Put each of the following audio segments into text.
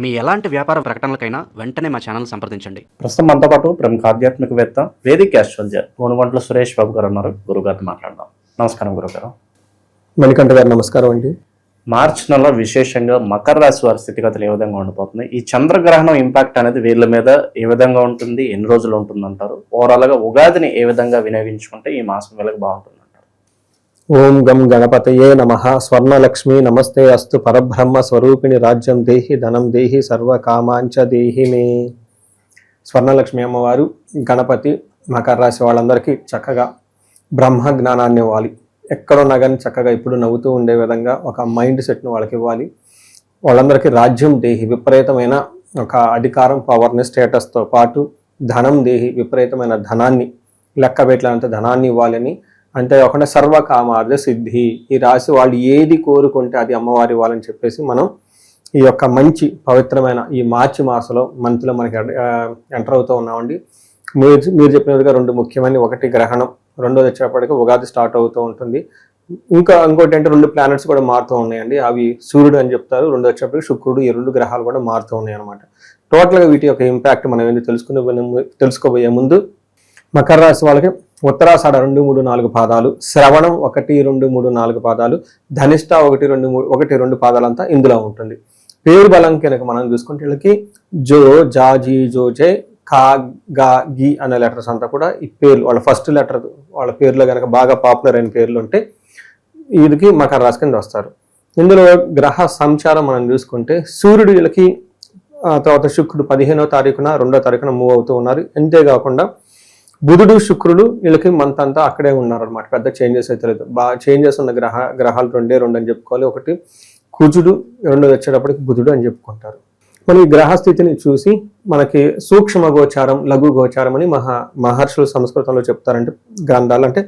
మీ ఎలాంటి వ్యాపార ప్రకటనలకైనా వెంటనే మా ఛానల్ సంప్రదించండి. ప్రస్తుతం మనతో పాటు ప్రముఖ ఆధ్యాత్మికవేత్త వేదిక్ ఆస్ట్రాలజర్ గోనుగంట్ల సురేష్ బాబు గారు ఉన్నారు. గురుగారితో మాట్లాడదాం. నమస్కారం గురుగారు. మణికంఠ గారు నమస్కారం అండి. మార్చి నెల విశేషంగా మకర రాశి వారి స్థితిగతులు ఏ విధంగా ఉండిపోతుంది, ఈ చంద్రగ్రహణం ఇంపాక్ట్ అనేది వీళ్ళ మీద ఏ విధంగా ఉంటుంది, ఎన్ని రోజులు ఉంటుంది అంటారు, ఓవరాల్ గా ఉగాదిని ఏ విధంగా వినియోగించుకుంటే ఈ మాసం వీళ్ళకి బాగుంటుంది అంటారు? ఓం గం గణపతయే నమః. స్వర్ణలక్ష్మి నమస్తే అస్తు. పరబ్రహ్మ స్వరూపిణి రాజ్యం దేహి ధనం దేహి సర్వకామాంచ దేహి మే. స్వర్ణలక్ష్మి అమ్మవారు గణపతి మకర రాశి వాళ్ళందరికీ చక్కగా బ్రహ్మ జ్ఞానాన్ని ఇవ్వాలి. ఎక్కడున్నా కానీ చక్కగా ఇప్పుడు నవ్వుతూ ఉండే విధంగా ఒక మైండ్ సెట్ను వాళ్ళకి ఇవ్వాలి. వాళ్ళందరికీ రాజ్యం దేహి విపరీతమైన ఒక అధికారం, పవర్ని, స్టేటస్తో పాటు ధనం దేహి విపరీతమైన ధనాన్ని, లెక్క పెట్టలేనంత ధనాన్ని ఇవ్వాలని, అంతేకాకుండా సర్వకామార్థ సిద్ధి, ఈ రాశి వాళ్ళు ఏది కోరుకుంటే అది అమ్మవారి ఇవ్వాలని చెప్పేసి మనం ఈ యొక్క మంచి పవిత్రమైన ఈ మార్చి మాసంలో మంత్లో మనకి ఎంటర్ అవుతూ ఉన్నామండి. మీరు చెప్పినట్టుగా రెండు ముఖ్యమైన, ఒకటి గ్రహణం, రెండోది వచ్చేప్పటికి ఉగాది స్టార్ట్ అవుతూ ఉంటుంది. ఇంకోటి అంటే రెండు ప్లానెట్స్ కూడా మారుతూ ఉన్నాయండి. అవి సూర్యుడు అని చెప్తారు, రెండు వచ్చేప్పటికి శుక్రుడు. ఈ రెండు గ్రహాలు కూడా మారుతూ ఉన్నాయి అనమాట. టోటల్గా వీటి యొక్క ఇంపాక్ట్ మనం ఏంటి తెలుసుకోబోయే ముందు మకర రాశి వాళ్ళకి ఉత్తరాషాఢ 2, 3, 4 పాదాలు, శ్రవణం 1, 2, 3, 4 పాదాలు, ధనిష్ట 1, 2 పాదాలంతా ఇందులో ఉంటుంది. పేరు బలం కనుక మనం చూసుకుంటే వీళ్ళకి జో, జా, జీ, జో, జే, కా, గా, గి అనే లెటర్స్ అంతా కూడా ఈ పేర్లు, వాళ్ళ ఫస్ట్ లెటర్ వాళ్ళ పేర్లో కనుక బాగా పాపులర్ అయిన పేర్లు ఉంటే వీళ్ళకి మకర రాశి కింద వస్తారు. ఇందులో గ్రహ సంచారం మనం చూసుకుంటే సూర్యుడు వీళ్ళకి తర్వాత శుక్రుడు 15వ తారీఖున 2వ తారీఖున మూవ్ అవుతూ ఉన్నారు. అంతేకాకుండా బుధుడు, శుక్రుడు వీళ్ళకి మంత్ అంతా అక్కడే ఉన్నారు అనమాట. పెద్ద చేంజెస్ అయితే లేదు. బాగా చేంజెస్ ఉన్న గ్రహాలు 2 అని చెప్పుకోవాలి. ఒకటి కుజుడు, రెండోది వచ్చేటప్పటికి బుధుడు అని చెప్పుకుంటారు. మన ఈ గ్రహస్థితిని చూసి మనకి సూక్ష్మ గోచారం, లఘు గోచారం అని మహర్షులు సంస్కృతంలో చెప్తారంటే గ్రంథాలు, అంటే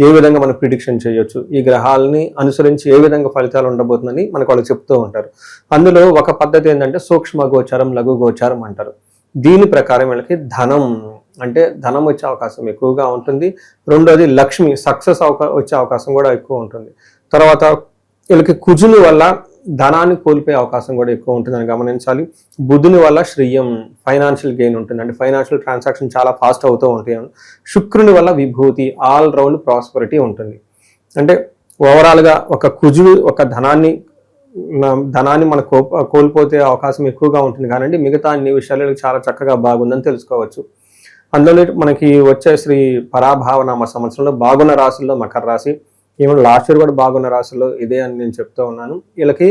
ఏ విధంగా మనం ప్రిడిక్షన్ చేయొచ్చు, ఈ గ్రహాలని అనుసరించి ఏ విధంగా ఫలితాలు ఉండబోతుందని మనకు వాళ్ళు చెప్తూ ఉంటారు. అందులో ఒక పద్ధతి ఏంటంటే సూక్ష్మ గోచారం, లఘు గోచారం అంటారు. దీని ప్రకారం వీళ్ళకి ధనం వచ్చే అవకాశం ఎక్కువగా ఉంటుంది. రెండోది లక్ష్మి, సక్సెస్ వచ్చే అవకాశం కూడా ఎక్కువ ఉంటుంది. తర్వాత వీళ్ళకి కుజుని వల్ల ధనాన్ని కోల్పోయే అవకాశం కూడా ఎక్కువ ఉంటుందని గమనించాలి. బుధుని వల్ల శ్రేయం, ఫైనాన్షియల్ గెయిన్ ఉంటుంది, అంటే ఫైనాన్షియల్ ట్రాన్సాక్షన్ చాలా ఫాస్ట్ అవుతూ ఉంటాయి. శుక్రుని వల్ల విభూతి, ఆల్ రౌండ్ ప్రాస్పరిటీ ఉంటుంది. అంటే ఓవరాల్గా ఒక కుజుడు ఒక ధనాన్ని మన కోల్పోతే అవకాశం ఎక్కువగా ఉంటుంది. కానీ మిగతా అన్ని విషయాలు చాలా చక్కగా బాగుందని తెలుసుకోవచ్చు. అందులో మనకి వచ్చే శ్రీ పరాభావనామ సంవత్సరంలో బాగున్న రాశుల్లో మకర రాశి, ఈవెన్ లాస్ట్ ఇయర్ కూడా బాగున్న రాశుల్లో ఇదే అని నేను చెప్తూ ఉన్నాను. వీళ్ళకి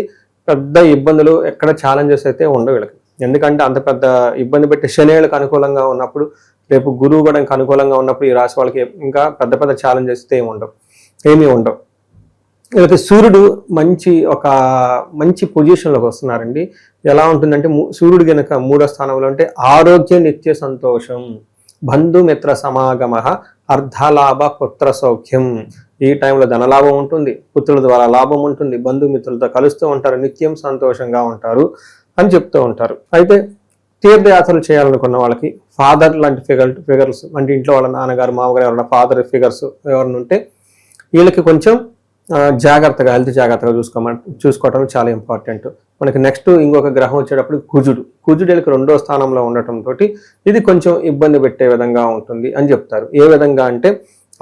పెద్ద ఇబ్బందులు, ఎక్కడ ఛాలెంజెస్ అయితే ఉండవు వీళ్ళకి. ఎందుకంటే అంత పెద్ద ఇబ్బంది పెట్టి శనేళ్ళకి అనుకూలంగా ఉన్నప్పుడు, రేపు గురువు కూడా అనుకూలంగా ఉన్నప్పుడు ఈ రాశి వాళ్ళకి ఇంకా పెద్ద ఛాలెంజెస్ అయితే ఏమీ ఉండవు. వీళ్ళకి సూర్యుడు మంచి పొజిషన్లోకి వస్తున్నారండి. ఎలా ఉంటుందంటే సూర్యుడు కనుక 3వ స్థానంలో ఉంటే ఆరోగ్య, నిత్య సంతోషం, బంధుమిత్ర సమాగమ, అర్ధలాభ, పుత్ర సౌఖ్యం. ఈ టైంలో ధనలాభం ఉంటుంది, పుత్రుల ద్వారా లాభం ఉంటుంది, బంధుమిత్రులతో కలుస్తూ ఉంటారు, నిత్యం సంతోషంగా ఉంటారు అని చెప్తూ ఉంటారు. అయితే తీర్థయాత్రలు చేయాలనుకున్న వాళ్ళకి ఫాదర్ లాంటి ఫిగర్స్ అంటే ఇంట్లో వాళ్ళ నాన్నగారు, మామగారు ఎవరైనా ఫాదర్ ఫిగర్స్ ఎవరైనా ఉంటే వీళ్ళకి కొంచెం హెల్త్ జాగ్రత్తగా చూసుకోవటం చాలా ఇంపార్టెంట్. మనకి నెక్స్ట్ ఇంకొక గ్రహం వచ్చేటప్పుడు కుజుడు వీళ్ళకి 2వ స్థానంలో ఉండటంతో ఇది కొంచెం ఇబ్బంది పెట్టే విధంగా ఉంటుంది అని చెప్తారు. ఏ విధంగా అంటే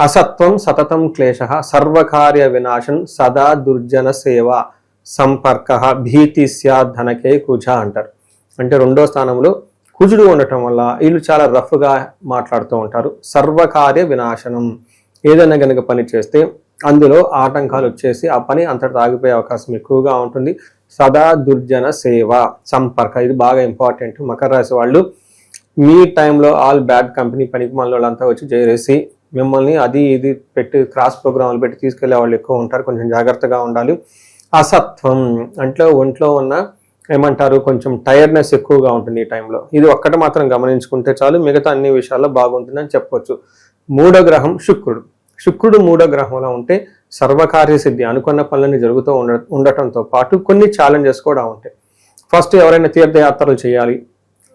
అసత్వం, సతతం క్లేశ, సర్వకార్య వినాశం, సదా దుర్జన సేవ, సంపర్క, భీతి స్యాద్ ధనకే కుజ అంటారు. అంటే 2వ స్థానంలో కుజుడు ఉండటం వల్ల వీళ్ళు చాలా రఫ్గా మాట్లాడుతూ ఉంటారు. సర్వకార్య వినాశనం, ఏదైనా కనుక పని చేస్తే అందులో ఆటంకాలు వచ్చేసి ఆ పని అంతటి ఆగిపోయే అవకాశం ఎక్కువగా ఉంటుంది. సదా దుర్జన సేవ, సంపర్క, ఇది బాగా ఇంపార్టెంట్. మకర రాశి వాళ్ళు మీ టైంలో ఆల్ బ్యాడ్ కంపెనీ పనికి మన వాళ్ళంతా వచ్చి చేరేసి మిమ్మల్ని అది ఇది పెట్టి క్రాస్ ప్రోగ్రాంలు పెట్టి తీసుకెళ్లే వాళ్ళు ఎక్కువ ఉంటారు. కొంచెం జాగ్రత్తగా ఉండాలి. అసత్వం అంటే ఒంట్లో ఉన్న కొంచెం టైర్డ్నెస్ ఎక్కువగా ఉంటుంది ఈ టైంలో. ఇది ఒక్కటి మాత్రం గమనించుకుంటే చాలు, మిగతా అన్ని విషయాల్లో బాగుంటుందని చెప్పవచ్చు. 3వ గ్రహం శుక్రుడు 3వ గ్రహంలో ఉంటే సర్వకార్య సిద్ధి, అనుకున్న పనులన్నీ జరుగుతూ ఉండటంతో పాటు కొన్ని ఛాలెంజెస్ కూడా ఉంటాయి. ఫస్ట్ ఎవరైనా తీర్థయాత్రలు చేయాలి,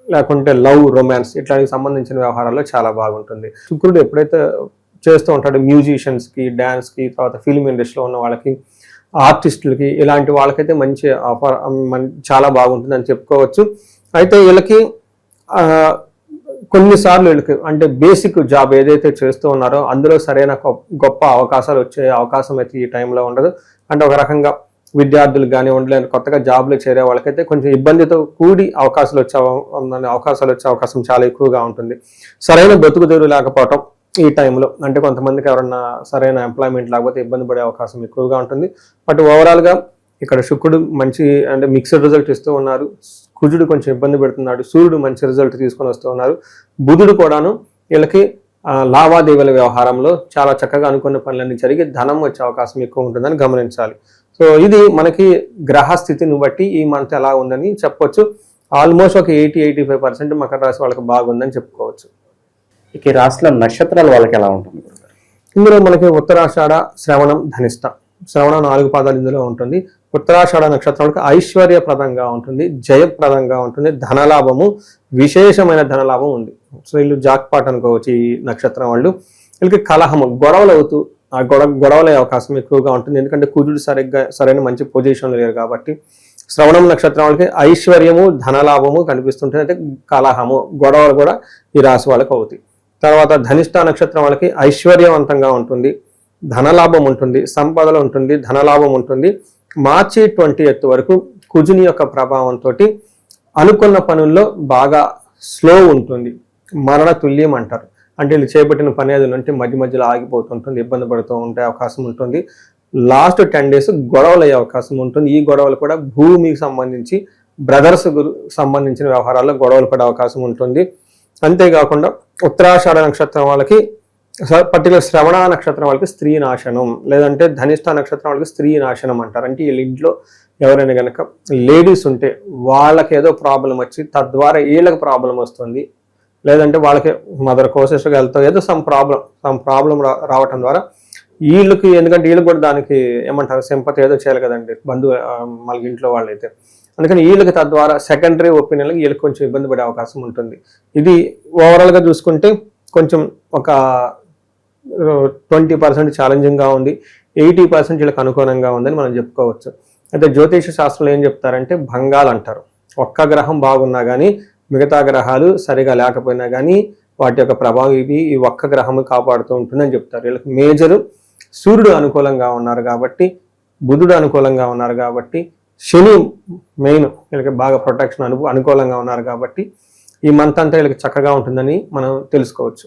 లేకుంటే లవ్, రొమాన్స్ ఇట్లాంటికి సంబంధించిన వ్యవహారాల్లో చాలా బాగుంటుంది. శుక్రుడు ఎప్పుడైతే చేస్తూ ఉంటాడు మ్యూజిషియన్స్కి, డ్యాన్స్కి, తర్వాత ఫిల్మ్ ఇండస్ట్రీలో ఉన్న వాళ్ళకి, ఆర్టిస్టులకి ఇలాంటి వాళ్ళకైతే మంచి ఆఫర్ చాలా బాగుంటుంది అని చెప్పుకోవచ్చు. అయితే వీళ్ళకి కొన్నిసార్లు వీళ్ళకి అంటే బేసిక్ జాబ్ ఏదైతే చేస్తూ ఉన్నారో అందులో సరైన గొప్ప అవకాశాలు వచ్చే అవకాశం అయితే ఈ టైంలో ఉండదు. అంటే ఒక రకంగా విద్యార్థులకు కానివ్వండి, లేదా కొత్తగా జాబ్లో చేరే వాళ్ళకైతే కొంచెం ఇబ్బందితో కూడి అవకాశాలు వచ్చే అవకాశం చాలా ఎక్కువగా ఉంటుంది. సరైన బతుకుదెరువు లేకపోవటం ఈ టైంలో, అంటే కొంతమందికి ఎవరన్నా సరైన ఎంప్లాయ్మెంట్ లేకపోతే ఇబ్బంది పడే అవకాశం ఎక్కువగా ఉంటుంది. బట్ ఓవరాల్గా ఇక్కడ శుక్రుడు మంచి అంటే మిక్స్డ్ రిజల్ట్ ఇస్తూ ఉన్నారు, కుజుడు కొంచెం ఇబ్బంది పెడుతున్నాడు, సూర్యుడు మంచి రిజల్ట్ తీసుకొని వస్తూ ఉన్నారు, బుధుడు కూడాను వీళ్ళకి లావాదేవీల వ్యవహారంలో చాలా చక్కగా అనుకున్న పనులన్నీ జరిగి ధనం వచ్చే అవకాశం ఎక్కువ ఉంటుందని గమనించాలి. సో ఇది మనకి గ్రహ స్థితిని బట్టి ఈ మంత్ ఎలా ఉందని చెప్పొచ్చు. ఆల్మోస్ట్ ఒక 80-85% మకర రాశి వాళ్ళకి బాగుందని చెప్పుకోవచ్చు. ఇక ఈ రాశిలో నక్షత్రాలు వాళ్ళకి ఎలా ఉంటుంది? ఇందులో మనకి ఉత్తరాషాఢ, శ్రవణం, ధనిష్ట. శ్రవణం 4 పాదాలు ఇందులో ఉంటుంది. ఉత్తరాషాఢ నక్షత్రానికి ఐశ్వర్యప్రదంగా ఉంటుంది, జయప్రదంగా ఉంటుంది, ధనలాభము, విశేషమైన ధనలాభం ఉంది. సో వీళ్ళు జాక్పాట్ అనుకోవచ్చు ఈ నక్షత్రం వాళ్ళు. వీళ్ళకి కలహము, గొడవలు అవుతూ గొడవలే అవకాశం ఎక్కువగా ఉంటుంది. ఎందుకంటే కుజుడు సరైన మంచి పొజిషన్లో లేరు కాబట్టి. శ్రవణం నక్షత్రం వాళ్ళకి ఐశ్వర్యము, ధనలాభము కనిపిస్తుంటుంది. అంటే కలహము, గొడవలు కూడా ఈ రాశి వాళ్ళకి అవుతాయి. తర్వాత ధనిష్ట నక్షత్రం వాళ్ళకి ఐశ్వర్యవంతంగా ఉంటుంది, ధనలాభం ఉంటుంది, సంపదలు ఉంటుంది, ధనలాభం ఉంటుంది. మార్చి 20th వరకు కుజుని యొక్క ప్రభావంతో అనుకున్న పనుల్లో బాగా స్లో ఉంటుంది, మరణ తుల్యం అంటారు. అంటే వీళ్ళు చేపట్టిన పని ఏదైనా ఉంటే మధ్యలో ఆగిపోతుంటుంది, ఇబ్బంది పడుతూ ఉండే అవకాశం ఉంటుంది. లాస్ట్ 10 days గొడవలు అయ్యే అవకాశం ఉంటుంది. ఈ గొడవలు కూడా భూమికి సంబంధించి బ్రదర్స్ సంబంధించిన వ్యవహారాల్లో గొడవలు పడే అవకాశం ఉంటుంది. అంతేకాకుండా ఉత్తరాషాఢ నక్షత్రం వాళ్ళకి పర్టికులర్ శ్రవణ నక్షత్రం వాళ్ళకి స్త్రీ నాశనం, లేదంటే ధనిష్ట నక్షత్రం వాళ్ళకి స్త్రీ నాశనం అంటారు. అంటే వీళ్ళ ఇంట్లో ఎవరైనా కనుక లేడీస్ ఉంటే వాళ్ళకి ఏదో ప్రాబ్లం వచ్చి తద్వారా వీళ్ళకి ప్రాబ్లం వస్తుంది, లేదంటే వాళ్ళకి మదర్ కోసెస్కి వెళ్తాం ఏదో సమ్ ప్రాబ్లం రావటం ద్వారా వీళ్ళకి, ఎందుకంటే వీళ్ళకి కూడా దానికి ఏమంటారు సింపతి ఏదో చేయాలి కదండి మళ్ళీ ఇంట్లో వాళ్ళైతే. అందుకని వీళ్ళకి తద్వారా సెకండరీ ఒపీనియన్లకి వీళ్ళకి కొంచెం ఇబ్బంది పడే అవకాశం ఉంటుంది. ఇది ఓవరాల్గా చూసుకుంటే కొంచెం ఒక 20% ఛాలెంజింగ్గా ఉంది, 80% వీళ్ళకి అనుకూలంగా ఉందని మనం చెప్పుకోవచ్చు. అయితే జ్యోతిష శాస్త్రంలో ఏం చెప్తారంటే భంగాలు అంటారు. ఒక్క గ్రహం బాగున్నా కానీ మిగతా గ్రహాలు సరిగా లేకపోయినా కానీ వాటి యొక్క ప్రభావం ఈ ఒక్క గ్రహము కాపాడుతూ ఉంటుందని చెప్తారు. వీళ్ళకి మేజరు సూర్యుడు అనుకూలంగా ఉన్నారు కాబట్టి, బుధుడు అనుకూలంగా ఉన్నారు కాబట్టి, శని మెయిన్ వీళ్ళకి బాగా ప్రొటెక్షన్ అనుకూలంగా ఉన్నారు కాబట్టి ఈ మంత్ అంతా వీళ్ళకి చక్కగా ఉంటుందని మనం తెలుసుకోవచ్చు.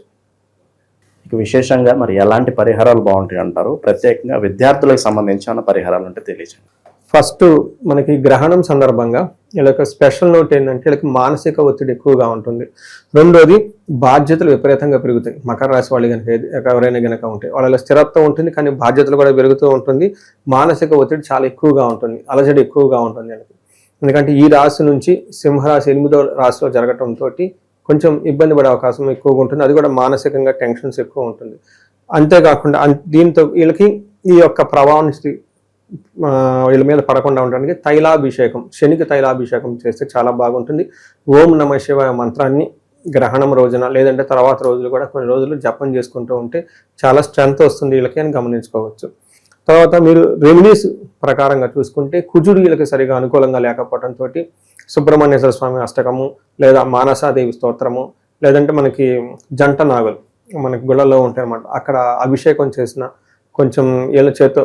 ఇక విశేషంగా మరి ఎలాంటి పరిహారాలు బాగుంటాయి అంటారు? ప్రత్యేకంగా విద్యార్థులకు సంబంధించిన పరిహారాలు అంటే తెలియజేయండి. ఫస్ట్ మనకి గ్రహణం సందర్భంగా వీళ్ళకి స్పెషల్ నోట్ ఏంటంటే వీళ్ళకి మానసిక ఒత్తిడి ఎక్కువగా ఉంటుంది. రెండోది బాధ్యతలు విపరీతంగా పెరుగుతాయి. మకర రాశి వాళ్ళు కనుక ఎవరైనా కనుక ఉంటే వాళ్ళ స్థిరత్వం ఉంటుంది, కానీ బాధ్యతలు కూడా పెరుగుతూ ఉంటుంది. మానసిక ఒత్తిడి చాలా ఎక్కువగా ఉంటుంది, అలజడి ఎక్కువగా ఉంటుంది వీళ్ళకి. ఎందుకంటే ఈ రాశి నుంచి సింహరాశి 8వ రాశిలో జరగటంతో కొంచెం ఇబ్బంది పడే అవకాశం ఎక్కువగా ఉంటుంది. అది కూడా మానసికంగా టెన్షన్స్ ఎక్కువ ఉంటుంది. అంతేకాకుండా దీంతో వీళ్ళకి ఈ యొక్క ప్రభావం వీళ్ళ మీద పడకుండా ఉండడానికి తైలాభిషేకం, శనికి తైలాభిషేకం చేస్తే చాలా బాగుంటుంది. ఓం నమ శివాయ మంత్రాన్ని గ్రహణం రోజున లేదంటే తర్వాత రోజులు కూడా కొన్ని రోజులు జపం చేసుకుంటూ ఉంటే చాలా స్ట్రెంత్ వస్తుంది వీళ్ళకి అని గమనించుకోవచ్చు. తర్వాత మీరు రెమెడీస్ ప్రకారంగా చూసుకుంటే కుజుడు వీళ్ళకి సరిగా అనుకూలంగా లేకపోవడంతో సుబ్రహ్మణ్యేశ్వర స్వామి అష్టకము లేదా మానసాదేవి స్తోత్రము, లేదంటే మనకి జంట నాగులు మనకి గుళ్ళలో ఉంటాయి అన్నమాట, అక్కడ అభిషేకం చేసిన కొంచెం వీళ్ళ చేతితో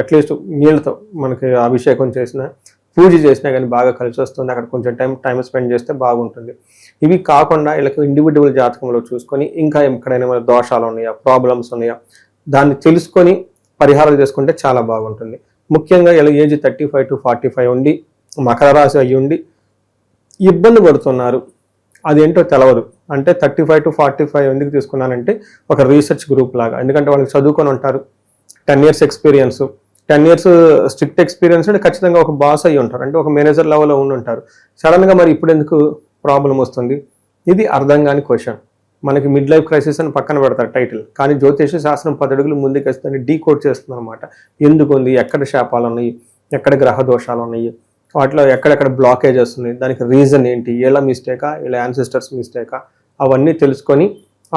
అట్లీస్ట్ నీళ్ళతో మనకి అభిషేకం చేసిన పూజ చేసినా కానీ బాగా కలిసి వస్తుంది. అక్కడ కొంచెం టైం స్పెండ్ చేస్తే బాగుంటుంది. ఇవి కాకుండా వీళ్ళకి ఇండివిజువల్ జాతకంలో చూసుకొని ఇంకా ఎక్కడైనా మన దోషాలు ఉన్నాయా, ప్రాబ్లమ్స్ ఉన్నాయా, దాన్ని తెలుసుకొని పరిహారాలు చేసుకుంటే చాలా బాగుంటుంది. ముఖ్యంగా ఇలా ఏజ్ 35 to 45 ఉండి మకర రాశి అయ్యి ఉండి ఇబ్బంది పడుతున్నారు, అదేంటో తెలవదు అంటే 35 to 45 ఎందుకు తీసుకున్నానంటే ఒక రీసెర్చ్ గ్రూప్ లాగా. ఎందుకంటే వాళ్ళకి చదువుకొని ఉంటారు, 10 years experience, 10 years strict experience అంటే ఖచ్చితంగా ఒక బాస్ అయ్యి ఉంటారు, అంటే ఒక మేనేజర్ లెవెల్లో ఉండి ఉంటారు. సడన్గా మరి ఇప్పుడు ఎందుకు ప్రాబ్లం వస్తుంది, ఇది అర్థం కాని క్వశ్చన్. మనకి మిడ్ లైఫ్ క్రైసిస్ అని పక్కన పెడతారు టైటిల్, కానీ జ్యోతిష శాస్త్రం 10 అడుగులు ముందుకు వస్తుంది, డీకోడ్ చేస్తుంది అనమాట. ఎందుకు ఉంది, ఎక్కడ శాపాలు ఉన్నాయి, ఎక్కడ గ్రహ దోషాలు ఉన్నాయి, వాటిలో ఎక్కడెక్కడ బ్లాకేజెస్ ఉన్నాయి, దానికి రీజన్ ఏంటి, వీళ్ళ మిస్టేకా వీళ్ళ యాన్సిస్టర్స్ మిస్టేకా, అవన్నీ తెలుసుకొని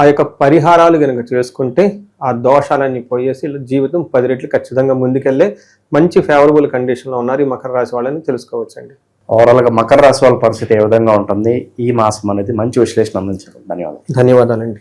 ఆ యొక్క పరిహారాలు కనుక చేసుకుంటే ఆ దోషాలన్నీ పోయేసి జీవితం 10 రెట్లు ఖచ్చితంగా ముందుకెళ్ళే మంచి ఫేవరబుల్ కండిషన్లో ఉన్నారు ఈ మకర రాశి వాళ్ళని తెలుసుకోవచ్చండి. ఓవరాల్గా మకర రాశి వాళ్ళ పరిస్థితి ఏ విధంగా ఉంటుంది, ఈ మాసం అనేది మంచి విశ్లేషణ అందించారు. ధన్యవాదాలు. ధన్యవాదాలండి.